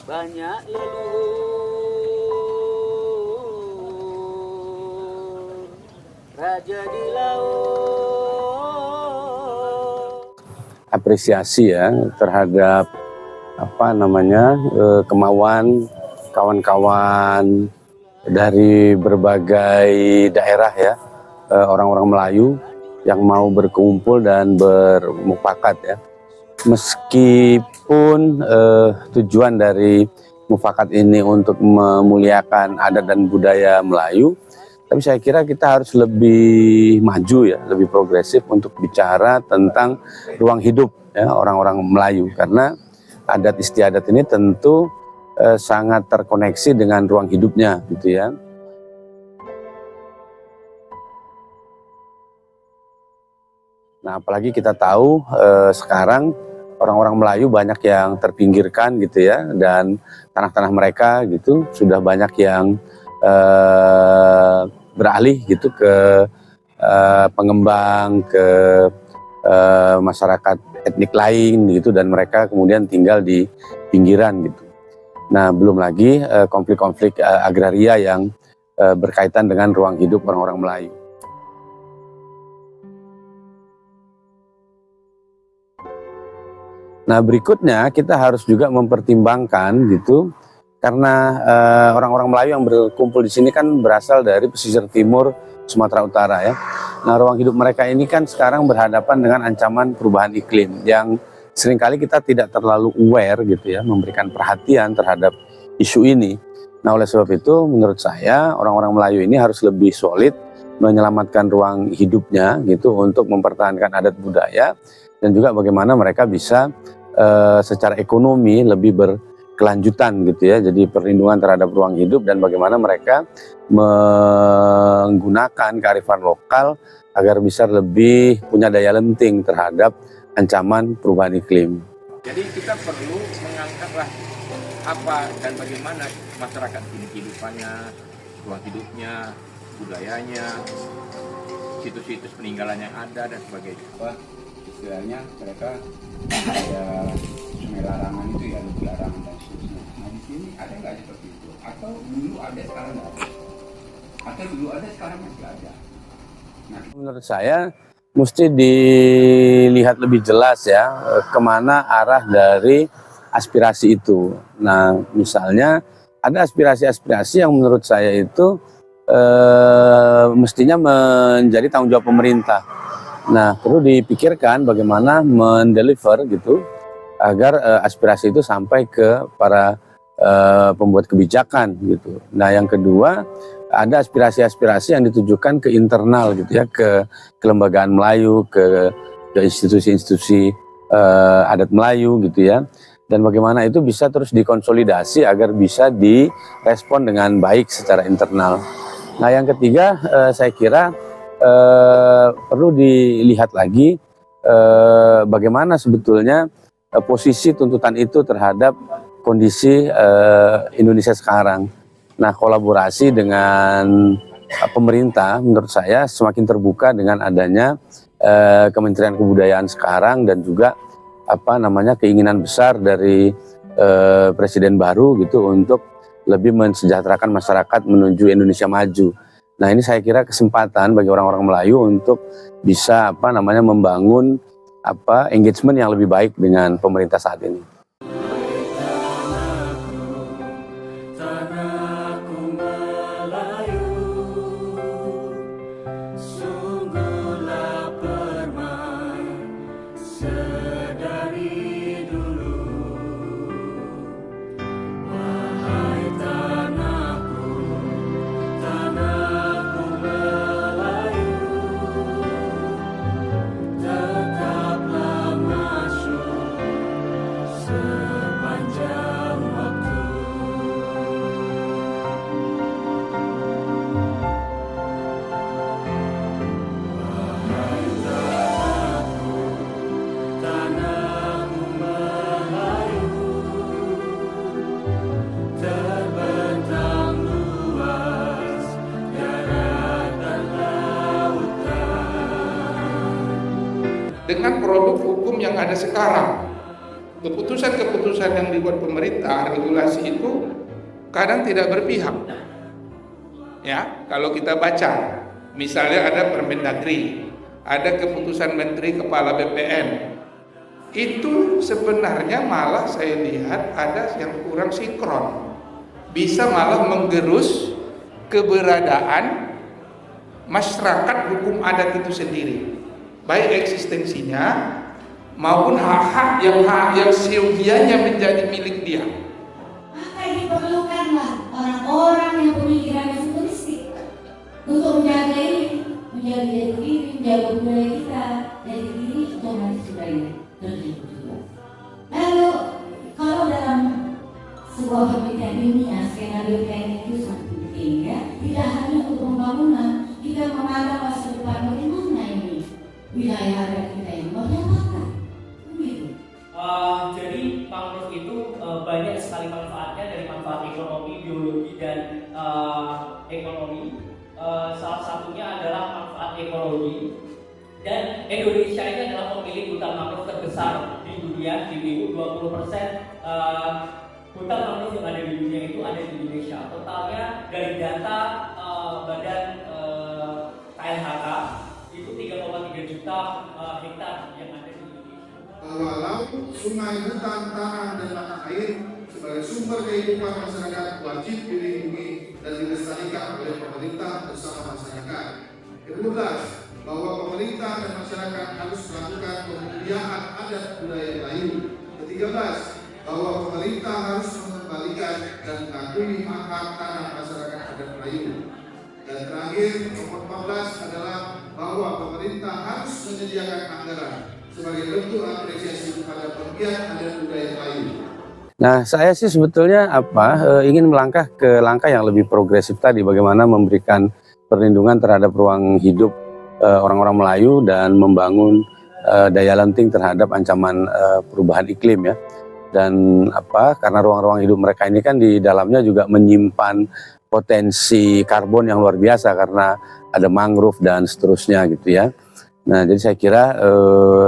banyak leluhur raja di laut. Apresiasi ya terhadap kemauan kawan-kawan dari berbagai daerah ya, orang-orang Melayu yang mau berkumpul dan bermufakat ya. Meskipun tujuan dari mufakat ini untuk memuliakan adat dan budaya Melayu, tapi saya kira kita harus lebih maju ya, lebih progresif untuk bicara tentang ruang hidup ya orang-orang Melayu, karena adat istiadat ini tentu sangat terkoneksi dengan ruang hidupnya gitu ya. Nah, apalagi kita tahu sekarang orang-orang Melayu banyak yang terpinggirkan gitu ya, dan tanah-tanah mereka gitu sudah banyak yang beralih gitu ke pengembang, ke masyarakat etnik lain gitu, dan mereka kemudian tinggal di pinggiran gitu. Nah, belum lagi konflik-konflik agraria yang berkaitan dengan ruang hidup orang-orang Melayu. Nah, berikutnya kita harus juga mempertimbangkan gitu, karena orang-orang Melayu yang berkumpul di sini kan berasal dari pesisir timur Sumatera Utara ya. Nah, ruang hidup mereka ini kan sekarang berhadapan dengan ancaman perubahan iklim yang seringkali kita tidak terlalu aware gitu ya, memberikan perhatian terhadap isu ini. Nah, oleh sebab itu menurut saya orang-orang Melayu ini harus lebih solid menyelamatkan ruang hidupnya gitu untuk mempertahankan adat budaya, dan juga bagaimana mereka bisa secara ekonomi lebih berkelanjutan gitu ya. Jadi perlindungan terhadap ruang hidup dan bagaimana mereka menggunakan kearifan lokal agar bisa lebih punya daya lenting terhadap ancaman perubahan iklim. Jadi kita perlu mengangkatlah apa dan bagaimana masyarakat ini kehidupannya, ruang hidupnya, budayanya, situs-situs peninggalan yang ada dan sebagainya. Istilahnya mereka ada sungai larangan itu ya, Lubuk Larangan dan seterusnya. Nah di sini ada nggak seperti itu? Atau dulu ada sekarang nggak ada? Atau dulu ada sekarang masih ada? Nah, menurut saya mesti dilihat lebih jelas ya kemana arah dari aspirasi itu. Nah, misalnya ada aspirasi-aspirasi yang menurut saya itu mestinya menjadi tanggung jawab pemerintah. Nah, perlu dipikirkan bagaimana mendeliver gitu agar aspirasi itu sampai ke para pembuat kebijakan gitu. Nah, yang kedua, ada aspirasi-aspirasi yang ditujukan ke internal gitu ya, ke kelembagaan Melayu, ke institusi-institusi adat Melayu gitu ya. Dan bagaimana itu bisa terus dikonsolidasi agar bisa direspon dengan baik secara internal. Nah, yang ketiga, saya kira perlu dilihat lagi bagaimana sebetulnya posisi tuntutan itu terhadap kondisi Indonesia sekarang. Nah, kolaborasi dengan pemerintah menurut saya semakin terbuka dengan adanya Kementerian Kebudayaan sekarang, dan juga keinginan besar dari Presiden baru gitu untuk lebih mensejahterakan masyarakat menuju Indonesia maju. Nah, ini saya kira kesempatan bagi orang-orang Melayu untuk bisa membangun engagement yang lebih baik dengan pemerintah saat ini. Dengan produk hukum yang ada sekarang, keputusan-keputusan yang dibuat pemerintah, regulasi itu kadang tidak berpihak. Ya, kalau kita baca, misalnya ada Permendagri, ada keputusan Menteri Kepala BPN, itu sebenarnya malah saya lihat ada yang kurang sinkron, bisa malah menggerus keberadaan masyarakat hukum adat itu sendiri, baik eksistensinya maupun hak-hak yang seyogianya menjadi milik dia. Maka diperlukanlah orang-orang yang pemikiran futuristik untuk menjaga ini, menjaga diri, menjaga budaya kita, dari diri otomatis budaya terjadi. Lalu kalau dalam sebuah penelitian ilmiah, skenario planning itu sangat penting ya. Tidak hanya untuk pembangunan, kita memandang masa depan bagaimana ini wilayah adat kita ini mau diapakan. Jadi mangrove itu banyak sekali manfaatnya, dari manfaat ekonomi, biologi, dan ekonomi. Salah satunya adalah manfaat ekologi. Dan Indonesia ini adalah pemilik hutan mangrove terbesar di dunia. Di EU 20% hutan mangrove yang ada di dunia itu ada di Indonesia. Totalnya dari data Badan KLHK itu 3,3 juta hektar yang ada di Indonesia. Bahwa laut, sungai, hutan, tanah, dan mata air sebagai sumber kehidupan masyarakat wajib dilindungi dan dilestarikan oleh pemerintah bersama masyarakat. Ke-12, bahwa pemerintah dan masyarakat harus melakukan pemuliaan adat budaya Melayu. Ke-13, bahwa pemerintah harus mengembalikan dan mengakui hak-hak tanah masyarakat adat Melayu. Dan terakhir, nomor 14 adalah bahwa pemerintah harus menyediakan anggaran sebagai bentuk apresiasi kepada penggiat adat budaya Melayu. Nah, saya sih sebetulnya ingin melangkah ke langkah yang lebih progresif tadi, bagaimana memberikan perlindungan terhadap ruang hidup orang-orang Melayu dan membangun daya lenting terhadap ancaman perubahan iklim ya. Dan karena ruang-ruang hidup mereka ini kan di dalamnya juga menyimpan potensi karbon yang luar biasa karena ada mangrove dan seterusnya gitu ya. Nah, jadi saya kira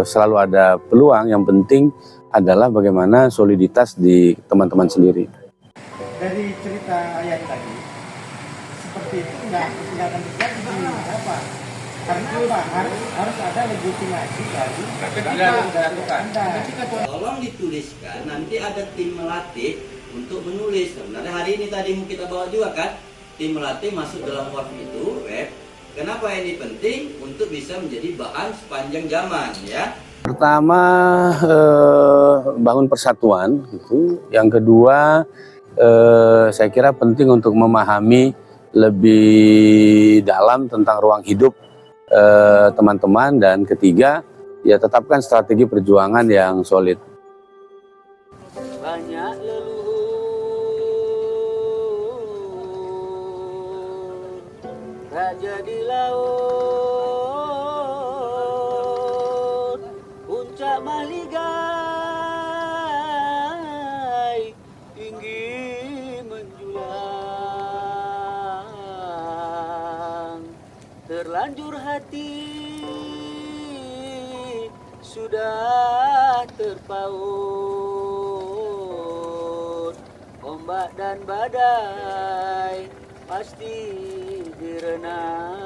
selalu ada peluang, yang penting adalah bagaimana soliditas di teman-teman sendiri. Dari cerita ayat tadi, seperti itu nggak akan terjadi apa? Karena apa? Harus ada legitimasi dari Anda. Tolong dituliskan, nanti ada tim melatih untuk menulis. Sebenarnya hari ini tadi mau kita bawa juga kan, tim melatih masuk dalam web itu, web. Kenapa ini penting? Untuk bisa menjadi bahan sepanjang zaman ya. Pertama, bangun persatuan gitu. Yang kedua, saya kira penting untuk memahami lebih dalam tentang ruang hidup teman-teman. Dan ketiga, ya tetapkan strategi perjuangan yang solid. Banyak leluhur raja di laut, puncak mahligai tinggi menjulang, terlanjur hati sudah terpaut, ombak dan badai pasti direnang.